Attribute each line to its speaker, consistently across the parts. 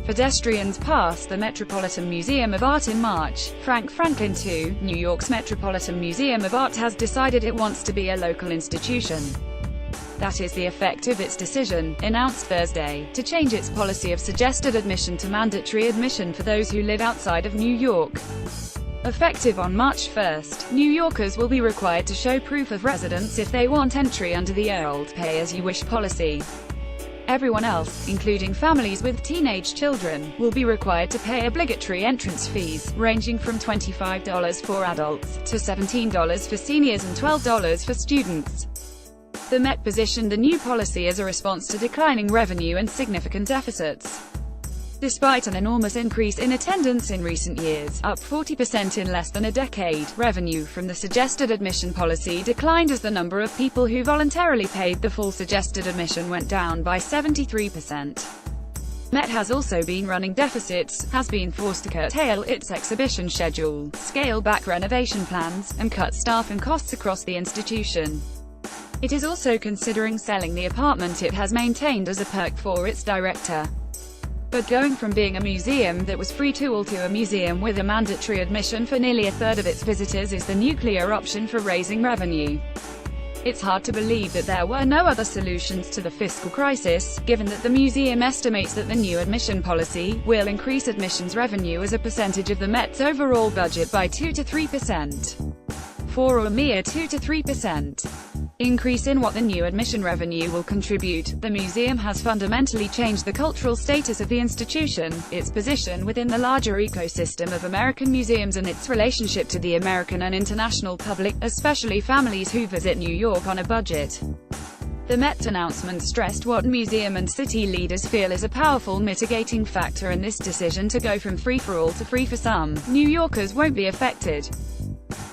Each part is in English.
Speaker 1: Pedestrians passed the Metropolitan Museum of Art in March. Frank Franklin II, New York's Metropolitan Museum of Art has decided it wants to be a local institution. That is the effect of its decision, announced Thursday, to change its policy of suggested admission to mandatory admission for those who live outside of New York. Effective on March 1, New Yorkers will be required to show proof of residence if they want entry under the old pay-as-you-wish policy. Everyone else, including families with teenage children, will be required to pay obligatory entrance fees, ranging from $25 for adults, to $17 for seniors and $12 for students. The Met positioned the new policy as a response to declining revenue and significant deficits. Despite an enormous increase in attendance in recent years, up 40% in less than a decade, revenue from the suggested admission policy declined as the number of people who voluntarily paid the full suggested admission went down by 73%. Met has also been running deficits, has been forced to curtail its exhibition schedule, scale back renovation plans, and cut staff and costs across the institution. It is also considering selling the apartment it has maintained as a perk for its director. But going from being a museum that was free to all to a museum with a mandatory admission for nearly a third of its visitors is the nuclear option for raising revenue. It's hard to believe that there were no other solutions to the fiscal crisis, given that the museum estimates that the new admission policy will increase admissions revenue as a percentage of the Met's overall budget by 2 to 3%. For a mere 2 to 3% increase in what the new admission revenue will contribute, the museum has fundamentally changed the cultural status of the institution, its position within the larger ecosystem of American museums and its relationship to the American and international public, especially families who visit New York on a budget. The Met announcement stressed what museum and city leaders feel is a powerful mitigating factor in this decision to go from free for all to free for some. New Yorkers won't be affected.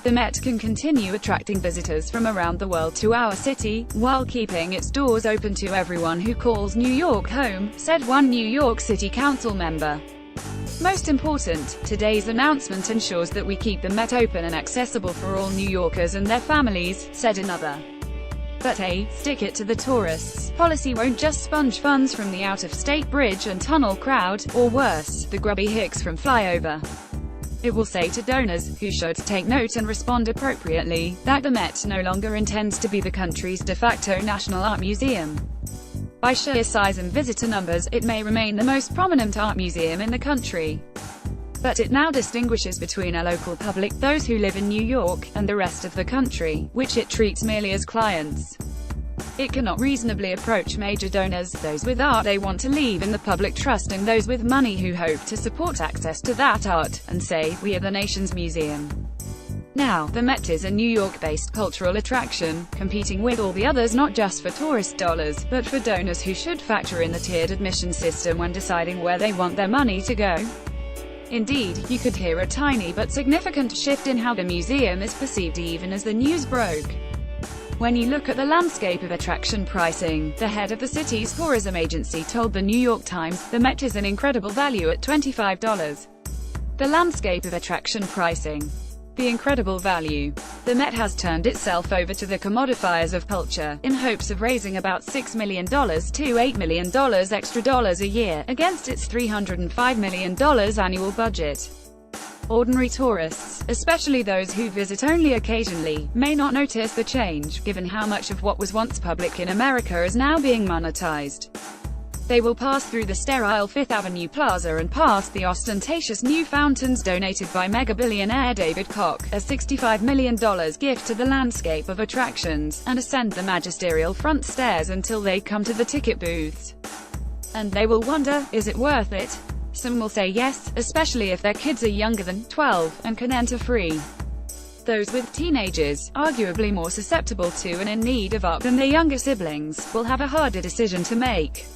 Speaker 1: The Met can continue attracting visitors from around the world to our city, while keeping its doors open to everyone who calls New York home, said one New York City Council member. Most important, today's announcement ensures that we keep the Met open and accessible for all New Yorkers and their families, said another. But a stick it to the tourists policy won't just sponge funds from the out-of-state bridge and tunnel crowd, or worse, the grubby hicks from flyover. It will say to donors, who should take note and respond appropriately, that the Met no longer intends to be the country's de facto national art museum. By sheer size and visitor numbers, it may remain the most prominent art museum in the country. But it now distinguishes between a local public, those who live in New York, and the rest of the country, which it treats merely as clients. It cannot reasonably approach major donors, those with art they want to leave in the public trust, and those with money who hope to support access to that art, and say, "We are the nation's museum." Now, the Met is a New York-based cultural attraction, competing with all the others not just for tourist dollars, but for donors who should factor in the tiered admission system when deciding where they want their money to go. Indeed, you could hear a tiny but significant shift in how the museum is perceived even as the news broke. When you look at the landscape of attraction pricing, the head of the city's tourism agency told the New York Times, the Met is an incredible value at $25. The landscape of attraction pricing. The incredible value. The Met has turned itself over to the commodifiers of culture, in hopes of raising about $6 million to $8 million extra dollars a year, against its $305 million annual budget. Ordinary tourists, especially those who visit only occasionally, may not notice the change, given how much of what was once public in America is now being monetized. They will pass through the sterile Fifth Avenue Plaza and past the ostentatious new fountains donated by mega-billionaire David Koch, a $65 million gift to the landscape of attractions, and ascend the magisterial front stairs until they come to the ticket booths. And they will wonder, is it worth it? Some will say yes, especially if their kids are younger than 12, and can enter free. Those with teenagers, arguably more susceptible to and in need of art than their younger siblings, will have a harder decision to make.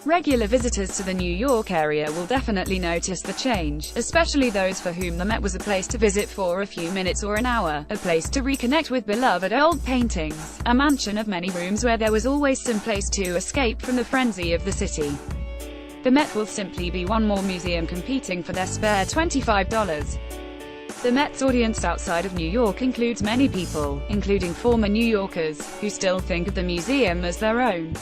Speaker 1: Regular visitors to the New York area will definitely notice the change, especially those for whom the Met was a place to visit for a few minutes or an hour, a place to reconnect with beloved old paintings, a mansion of many rooms where there was always some place to escape from the frenzy of the city. The Met will simply be one more museum competing for their spare $25. The Met's audience outside of New York includes many people, including former New Yorkers, who still think of the museum as their own.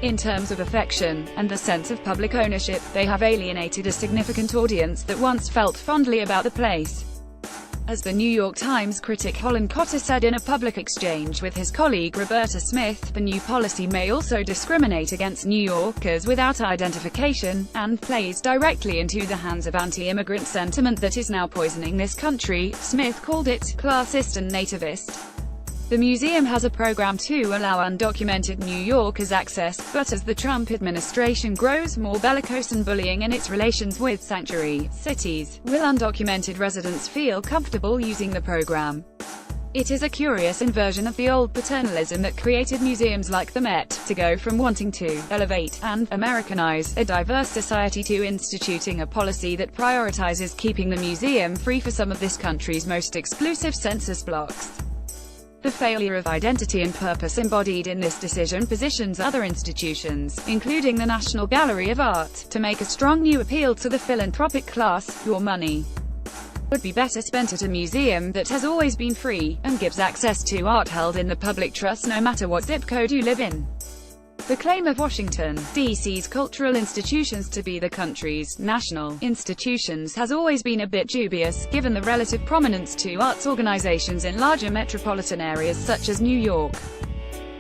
Speaker 1: In terms of affection, and the sense of public ownership, they have alienated a significant audience that once felt fondly about the place. As the New York Times critic Holland Cotter said in a public exchange with his colleague Roberta Smith, the new policy may also discriminate against New Yorkers without identification, and plays directly into the hands of anti-immigrant sentiment that is now poisoning this country. Smith called it classist and nativist. The museum has a program to allow undocumented New Yorkers access, but as the Trump administration grows more bellicose and bullying in its relations with sanctuary cities, will undocumented residents feel comfortable using the program? It is a curious inversion of the old paternalism that created museums like the Met, to go from wanting to elevate and Americanize a diverse society to instituting a policy that prioritizes keeping the museum free for some of this country's most exclusive census blocks. The failure of identity and purpose embodied in this decision positions other institutions, including the National Gallery of Art, to make a strong new appeal to the philanthropic class. Your money would be better spent at a museum that has always been free, and gives access to art held in the public trust no matter what zip code you live in. The claim of Washington, D.C.'s cultural institutions to be the country's national institutions has always been a bit dubious, given the relative prominence to arts organizations in larger metropolitan areas such as New York.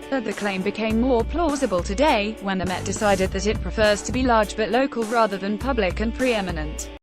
Speaker 1: But the claim became more plausible today, when the Met decided that it prefers to be large but local rather than public and preeminent.